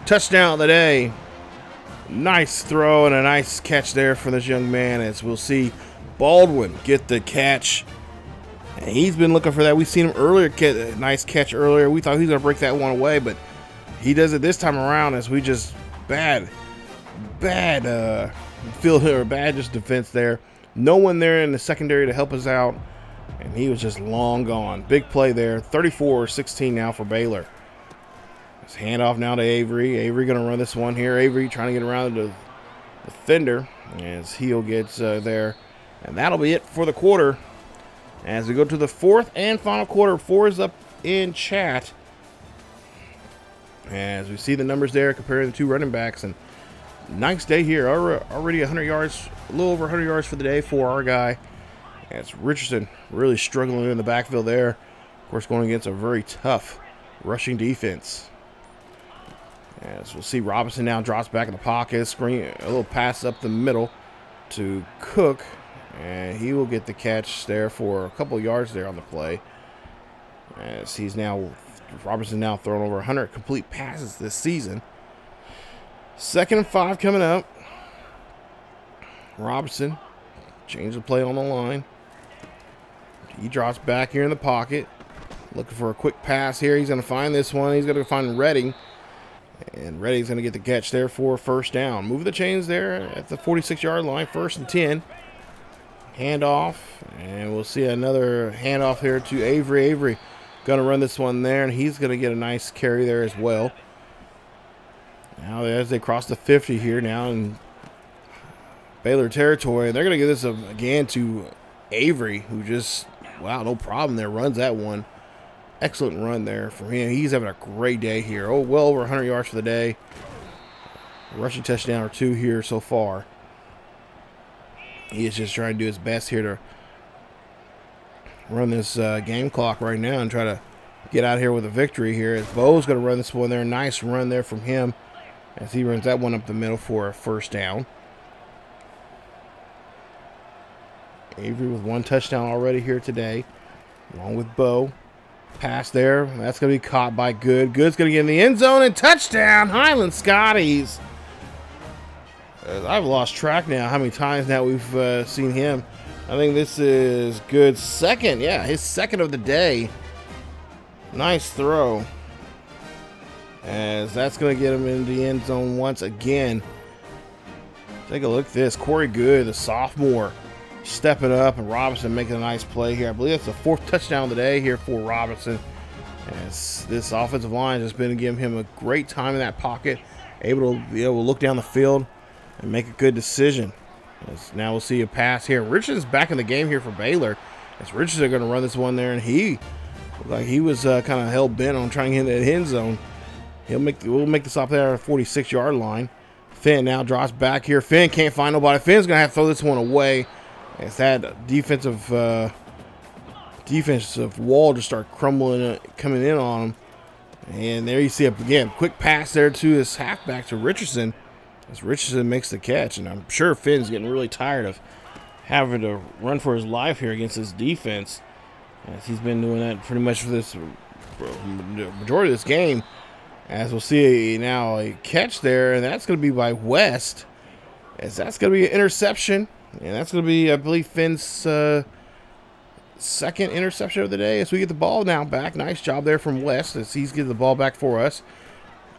touchdown of the day. Nice throw and a nice catch there for this young man, as we'll see Baldwin get the catch. And he's been looking for that. We've seen him earlier get a nice catch earlier. We thought he was going to break that one away, but he does it this time around, as we just bad field or bad just defense there. No one there in the secondary to help us out, and he was just long gone. Big play there. 34-16 now for Baylor. It's handoff now to Avery. Avery going to run this one here. Avery trying to get around the defender as Heel gets there. And that'll be it for the quarter. As we go to the 4th and final quarter, 4 is up in chat. As we see the numbers there comparing the 2 running backs, and nice day here. Already 100 yards, a little over 100 yards for the day for our guy. As Richardson really struggling in the backfield there. Of course, going against a very tough rushing defense. As we'll see Robinson now drops back in the pocket, screen, a little pass up the middle to Cook. And he will get the catch there for a couple yards there on the play. As Robertson now throwing over 100 complete passes this season. 2nd and 5 coming up. Robinson change the play on the line. He drops back here in the pocket. looking for a quick pass here. He's going to find this one. He's going to find Redding. And Redding's going to get the catch there for first down. Move the chains there at the 46-yard line, 1st and 10. Handoff, and we'll see another handoff here to Avery. Avery going to run this one there, and he's going to get a nice carry there as well. Now as they cross the 50 here now in Baylor territory, they're going to give this again to Avery, who just, wow, no problem there, runs that one. Excellent run there from him. He's having a great day here. Oh, well over 100 yards for the day. A rushing touchdown or 2 here so far. He is just trying to do his best here to run this game clock right now and try to get out here with a victory here. As Bowe's going to run this one there. Nice run there from him as he runs that one up the middle for a first down. Avery with 1 touchdown already here today, along with Bowe. Pass there. That's going to be caught by Good. Good's going to get in the end zone and touchdown, Highland Scotties. I've lost track now how many times now we've seen him. I think this is Good's second. Yeah, his second of the day. Nice throw. As that's going to get him in the end zone once again. Take a look at this. Corey Good, the sophomore, stepping up, and Robinson making a nice play here. I believe that's the 4th touchdown of the day here for Robinson. As this offensive line has been giving him a great time in that pocket, able to look down the field and make a good decision. As now we'll see a pass here. Richardson's back in the game here for Baylor. As Richardson are going to run this one there, and he looked like he was kind of hell bent on trying to hit that end zone. We'll make the stop there at the 46-yard line. Finn now drops back here. Finn can't find nobody. Finn's going to have to throw this one away. As that defensive wall just start crumbling, coming in on him. And there you see it again. Quick pass there to his halfback to Richardson. As Richardson makes the catch. And I'm sure Finn's getting really tired of having to run for his life here against his defense. As he's been doing that pretty much for this majority of this game. As we'll see now a catch there. And that's going to be by West. As that's going to be an interception. And that's going to be, I believe, Finn's second interception of the day as we get the ball now back. Nice job there from West as he's getting the ball back for us.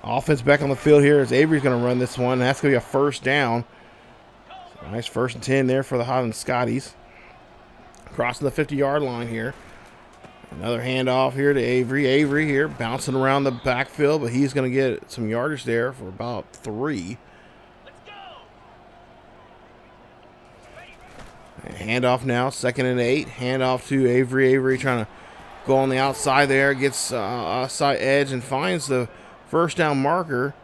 Offense back on the field here as Avery's going to run this one. That's going to be a first down. So nice 1st and 10 there for the Highland Scotties. Crossing the 50-yard line here. Another handoff here to Avery. Avery here bouncing around the backfield, but he's going to get some yardage there for about 3. Handoff now, 2nd and 8. Handoff to Avery. Avery trying to go on the outside there. Gets outside edge and finds the first down marker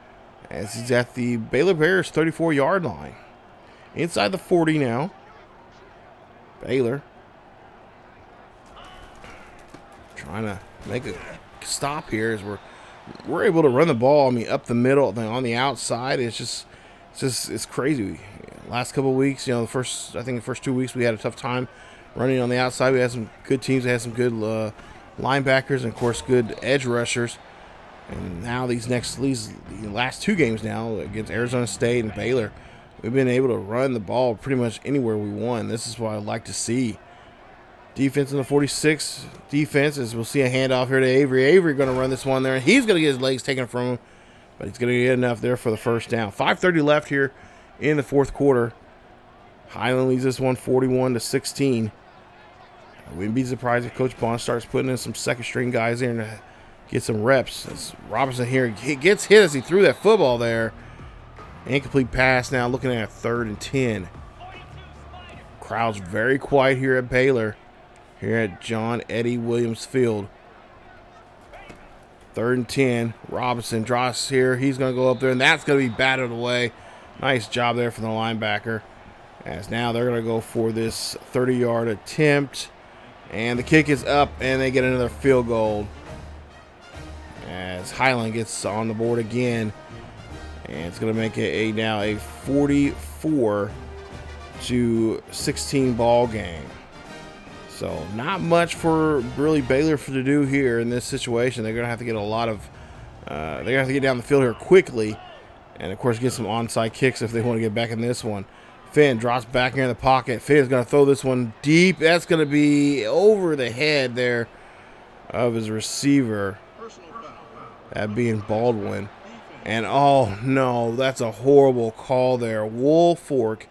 as he's at the Baylor Bears 34-yard line. Inside the 40 now. Baylor trying to make a stop here as we're able to run the ball. I mean, up the middle, on the outside. It's crazy. Last couple of weeks, the first 2 weeks we had a tough time running on the outside. We had some good teams. We had some good linebackers and, of course, good edge rushers. And now these last 2 games now against Arizona State and Baylor, we've been able to run the ball pretty much anywhere we want. This is what I'd like to see. Defense in the 46 defense, as we'll see a handoff here to Avery. Avery going to run this one there, and he's going to get his legs taken from him, but he's going to get enough there for the first down. 5:30 left here in the 4th quarter. Highland leads this one 41-16. I wouldn't be surprised if Coach Bond starts putting in some second-string guys in to get some reps. As Robinson here gets hit as he threw that football there. Incomplete pass now, looking at 3rd and 10. Crowd's very quiet here at Baylor, here at John Eddie Williams Field. 3rd and 10. Robinson draws here. He's going to go up there, and that's going to be batted away. Nice job there from the linebacker. As now they're going to go for this 30-yard attempt. And the kick is up, and they get another field goal. As Highland gets on the board again. And it's going to make it now a 44-16 ball game. So not much for really Baylor to do here in this situation. They're going to have to get a lot of they're going to have to get down the field here quickly. And, of course, get some onside kicks if they want to get back in this one. Finn drops back here in the pocket. Finn's going to throw this one deep. That's going to be over the head there of his receiver, that being Baldwin. And oh no, that's a horrible call there. Woolfork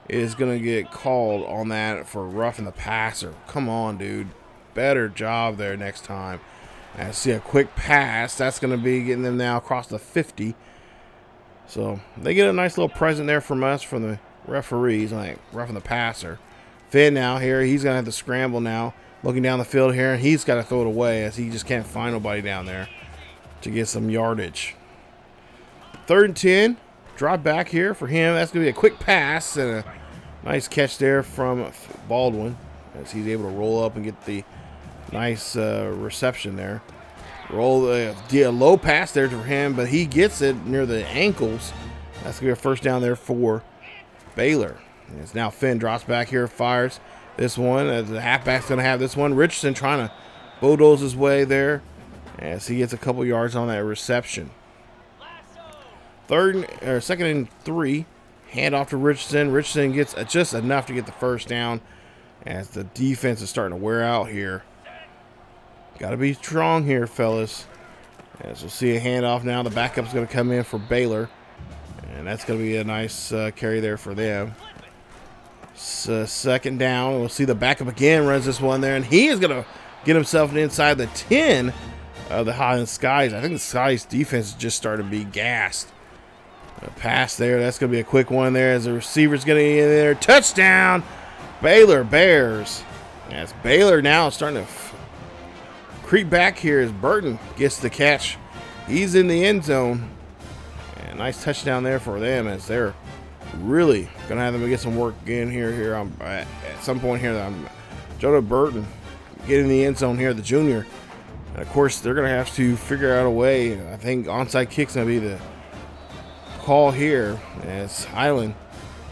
is going to get called on that for roughing the passer. Come on, dude. Better job there next time. I see a quick pass. That's going to be getting them now across the 50. So they get a nice little present there from us, from the referees, like roughing the passer. Finn now here. He's going to have to scramble now. Looking down the field here, and he's got to throw it away as he just can't find nobody down there to get some yardage. 3rd and 10. Drop back here for him. That's going to be a quick pass and a nice catch there from Baldwin as he's able to roll up and get the nice reception there. Roll a low pass there for him, but he gets it near the ankles. That's going to be a first down there for Baylor. And it's now Finn drops back here, fires this one. As the halfback's going to have this one. Richardson trying to bulldoze his way there as he gets a couple yards on that reception. 2nd and 3. Hand off to Richardson. Richardson gets just enough to get the first down as the defense is starting to wear out here. Got to be strong here, fellas. As we'll see a handoff now. The backup's going to come in for Baylor. And that's going to be a nice carry there for them. 2nd down. We'll see the backup again runs this one there. And he is going to get himself inside the 10 of the Highland Skies. I think the Skies defense is just starting to be gassed. A pass there. That's going to be a quick one there as the receiver's going to get in there. Touchdown, Baylor Bears. As Baylor now starting to creep back here as Burton gets the catch. He's in the end zone. And nice touchdown there for them as they're really going to have them to get some work again here at some point here. Jonah Burton getting the end zone here, the junior. And of course, they're going to have to figure out a way. I think onside kick's going to be the call here as Highland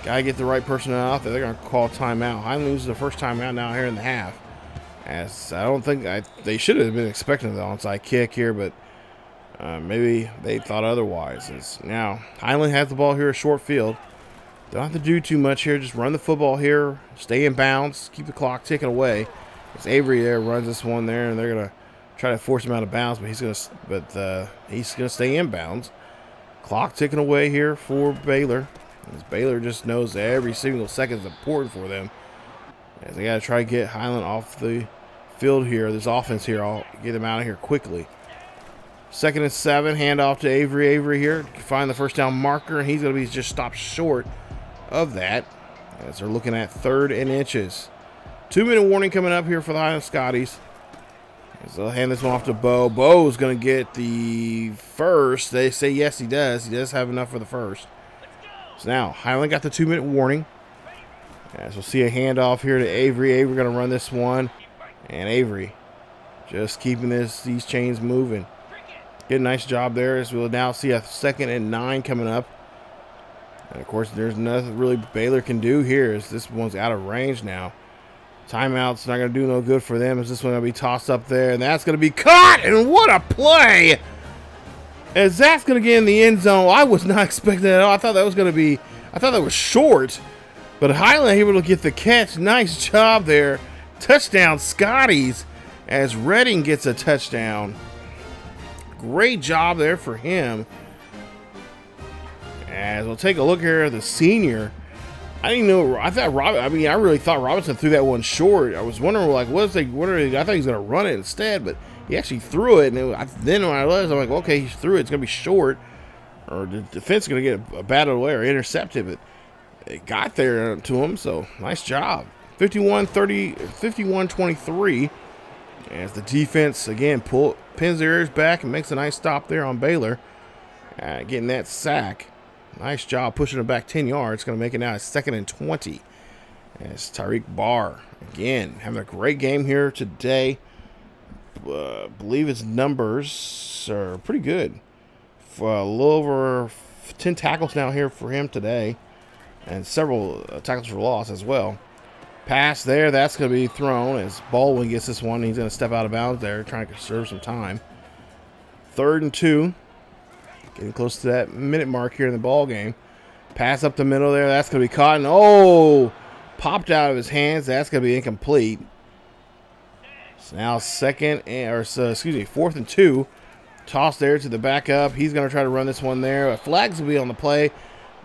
got to get the right personnel out there. They're going to call timeout. Highland loses the first timeout now here in the half. As I don't think they should have been expecting the onside kick here, but maybe they thought otherwise. As now Highland has the ball here, a short field. Don't have to do too much here. Just run the football here, stay in bounds, keep the clock ticking away. As Avery there runs this one there, and they're going to try to force him out of bounds, but he's going to stay in bounds. Clock ticking away here for Baylor. As Baylor just knows that every single second is important for them. As they got to try to get Highland off the field here, this offense here. I'll get them out of here quickly. 2nd and 7, handoff to Avery. Avery here to find the first down marker, and he's going to be just stopped short of that as they're looking at 3rd and inches. 2-minute warning coming up here for the Highland Scotties. So they'll hand this one off to Bowe. Bowe's going to get the first. They say yes, he does. He does have enough for the first. So now Highland got the 2-minute warning. As we'll see a handoff here to Avery. Avery going to run this one. And Avery just keeping these chains moving. Get a nice job there as we'll now see a 2nd and 9 coming up. And of course, there's nothing really Baylor can do here as this one's out of range now. Timeout's not going to do no good for them as this one going to be tossed up there. And that's going to be caught. And what a play. As that's going to get in the end zone. I was not expecting that at all. I thought that was short. But Highland able to get the catch. Nice job there. Touchdown Scotties as Redding gets a touchdown. Great job there for him. As we'll take a look here at the senior. I didn't know. I really thought Robinson threw that one short. I was wondering, like, I thought he was going to run it instead, but he actually threw it. And then when I realized, I'm like, okay, he threw it. It's going to be short, or the defense is going to get a batted away or intercepted. But it got there to him, so nice job. 51-23. As the defense again pins their ears back and makes a nice stop there on Baylor, getting that sack. Nice job pushing it back 10 yards. Going to make it now a 2nd and 20. As Tyreek Barr, again, having a great game here today. Believe his numbers are pretty good. For a little over 10 tackles now here for him today. And several tackles for loss as well. Pass there, that's going to be thrown as Baldwin gets this one. He's going to step out of bounds there, trying to conserve some time. 3rd and 2. Getting close to that minute mark here in the ball game. Pass up the middle there. That's going to be caught. And popped out of his hands. That's going to be incomplete. So now fourth and 2. Toss there to the backup. He's going to try to run this one there. A flag's going to be on the play.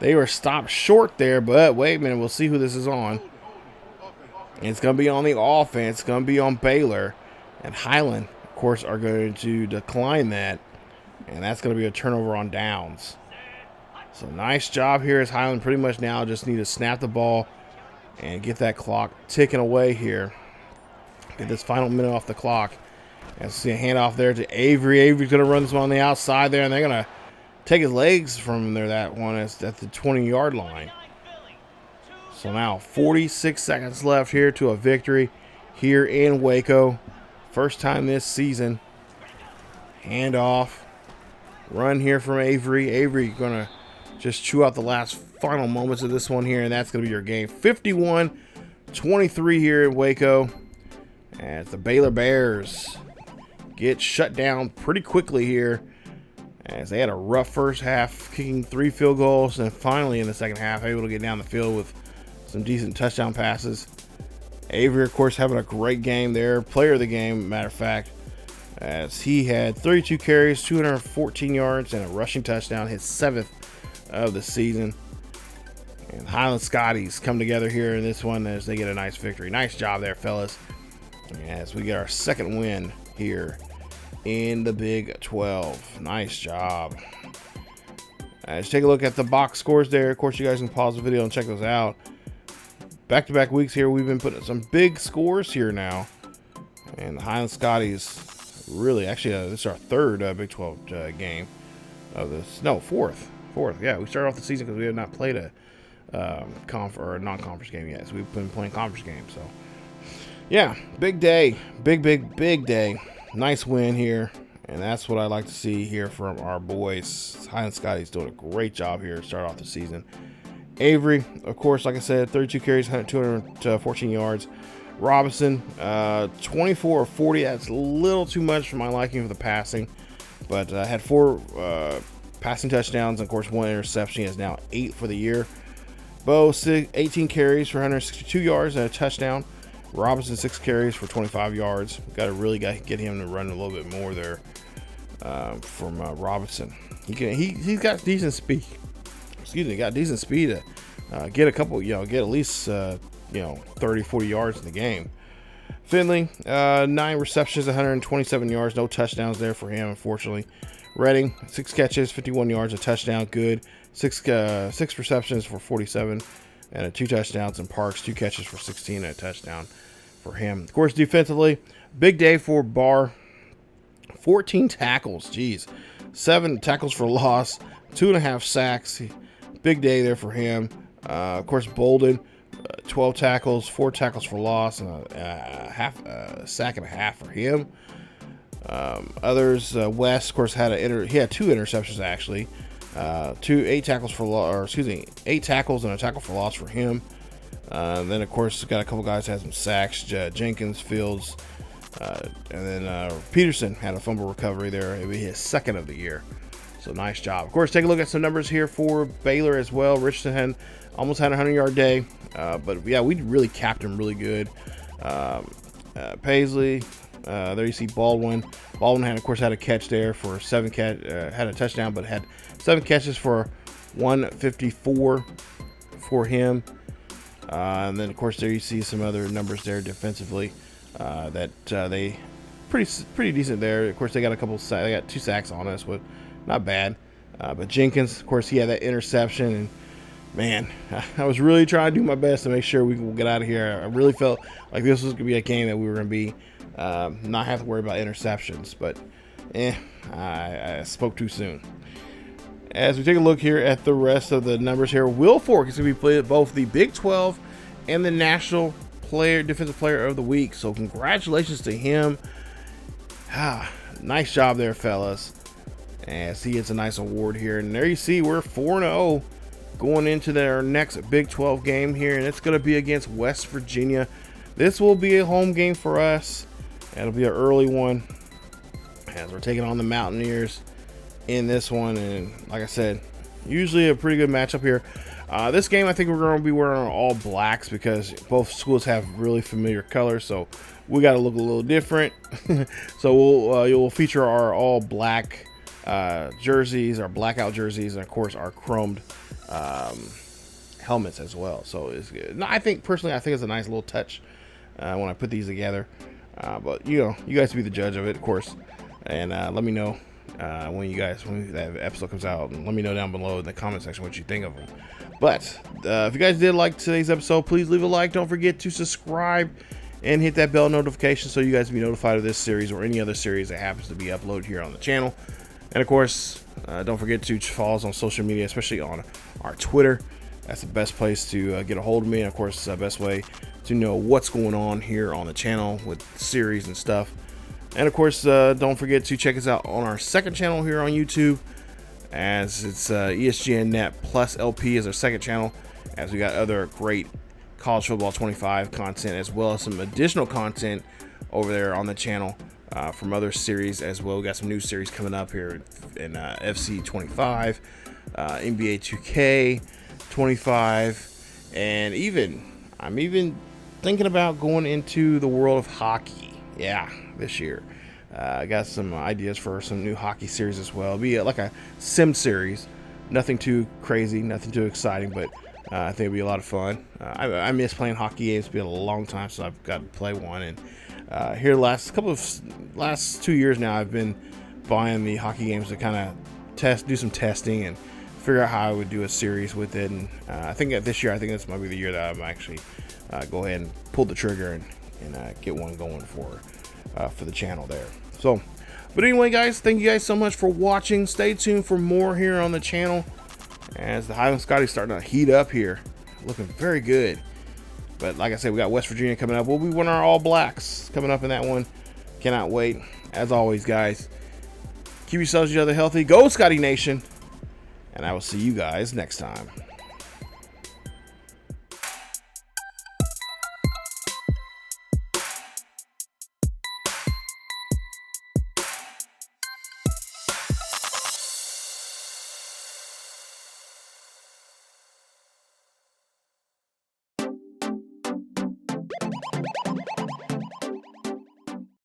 They were stopped short there, but wait a minute. We'll see who this is on. It's going to be on the offense. It's going to be on Baylor. And Highland, of course, are going to decline that. And that's going to be a turnover on downs. So nice job here as Highland pretty much now just need to snap the ball and get that clock ticking away here. Get this final minute off the clock. And see a handoff there to Avery. Avery's going to run this one on the outside there, and they're going to take his legs from there. That one is at the 20-yard line. So now 46 seconds left here to a victory here in Waco. First time this season. Handoff. Run here from Avery. Avery going to just chew out the last final moments of this one here, and that's going to be your game. 51-23 here in Waco. As the Baylor Bears get shut down pretty quickly here, as they had a rough first half, kicking 3 field goals, and finally in the second half able to get down the field with some decent touchdown passes. Avery, of course, having a great game there, player of the game, matter of fact, as he had 32 carries, 214 yards, and a rushing touchdown, his 7th of the season. And Highland Scotties come together here in this one as they get a nice victory. Nice job there, fellas, as we get our second win here in the Big 12. Nice job. Let's take a look at the box scores there. Of course, you guys can pause the video and check those out. Back-to-back weeks here, we've been putting some big scores here now. And the Highland Scotties really, actually, this is our third Big 12 game of this. No, fourth. Yeah, we started off the season because we had not played a non-conference game yet. So we've been playing conference games. So, yeah, big day. Big day. Nice win here, and that's what I like to see here from our boys. Highland Scotties doing a great job here to start off the season. Avery, of course, like I said, 32 carries, 214 yards. Robinson, 24 of 40. That's a little too much for my liking for the passing, but had 4 passing touchdowns, and of course 1 interception. He has now 8 for the year. Bowe, 18 carries for 162 yards and a touchdown. Robinson, 6 carries for 25 yards. Got to really get him to run a little bit more there from Robinson. He's got decent speed. Got decent speed to get a couple, get at least 30, 40 yards in the game. Finley, 9 receptions, 127 yards, no touchdowns there for him, unfortunately. Redding, 6 catches, 51 yards, a touchdown, good. 6 receptions for 47 and 2 touchdowns. And Parks, 2 catches for 16 and a touchdown for him. Of course, defensively, big day for Barr. 14 tackles, 7 tackles for loss, 2.5 sacks. Big day there for him. Of course, Bolden, 12 tackles, 4 tackles for loss, and a sack and a half for him. Others, West, of course, had 2 interceptions actually. 8 tackles and a tackle for loss for him. Then, of course, got a couple guys that had some sacks. Jenkins, Fields, and then Peterson had a fumble recovery there. It was his 2nd of the year. So nice job. Of course, take a look at some numbers here for Baylor as well. Richardson almost had a 100-yard day. But, yeah, we really capped him really good. Paisley, there you see Baldwin. Baldwin, had, of course, had a catch there for had a touchdown, but had 7 catches for 154 for him. And then, of course, there you see some other numbers there defensively that they pretty decent there. Of course, they got they got 2 sacks on us, but not bad. But Jenkins, of course, he had that interception, and man, I was really trying to do my best to make sure we can get out of here. I really felt like this was going to be a game that we were going to be not have to worry about interceptions, but I spoke too soon. As we take a look here at the rest of the numbers here, Will Fork is going to be playing both the Big 12 and the National Defensive Player of the Week. So congratulations to him. Nice job there, fellas. As he gets a nice award here. And there you see we're 4-0 going into their next Big 12 game here. And it's going to be against West Virginia. This will be a home game for us. It'll be an early one as we're taking on the Mountaineers in this one. And like I said, usually a pretty good matchup here. This game, I think we're going to be wearing all blacks because both schools have really familiar colors. So we got to look a little different. So you'll feature our all black jerseys, our blackout jerseys, and of course our chromed helmets as well. So it's good. No, I think personally, I think it's a nice little touch when I put these together. But you guys be the judge of it, of course. And let me know when that episode comes out, and let me know down below in the comment section what you think of them. But if you guys did like today's episode, please leave a like. Don't forget to subscribe and hit that bell notification so you guys can be notified of this series or any other series that happens to be uploaded here on the channel. And of course, don't forget to follow us on social media, especially on our Twitter. That's the best place to get a hold of me. And of course, it's the best way to know what's going on here on the channel with series and stuff. And of course, don't forget to check us out on our second channel here on YouTube, as it's ESGNet plus LP is our second channel, as we got other great College Football 25 content, as well as some additional content over there on the channel from other series as well. We got some new series coming up here in FC 25, NBA 2K 25, and I'm even thinking about going into the world of hockey. Yeah, this year. I got some ideas for some new hockey series as well. It'll be like a sim series. Nothing too crazy, nothing too exciting, but I think it'll be a lot of fun. I miss playing hockey games. It's been a long time since I've got to play one. And here last 2 years now, I've been buying the hockey games to kind of do some testing and figure out how I would do a series with it. And I think that this year, I think this might be the year that I'm actually go ahead and pull the trigger and get one going for the channel there. So, but anyway, guys, thank you guys so much for watching. Stay tuned for more here on the channel as the Highland Scotties starting to heat up here, looking very good. But like I said, we got West Virginia coming up. We'll be wearing our all blacks coming up in that one. Cannot wait. As always, guys, keep yourselves each other healthy. Go Scotty Nation, and I will see you guys next time.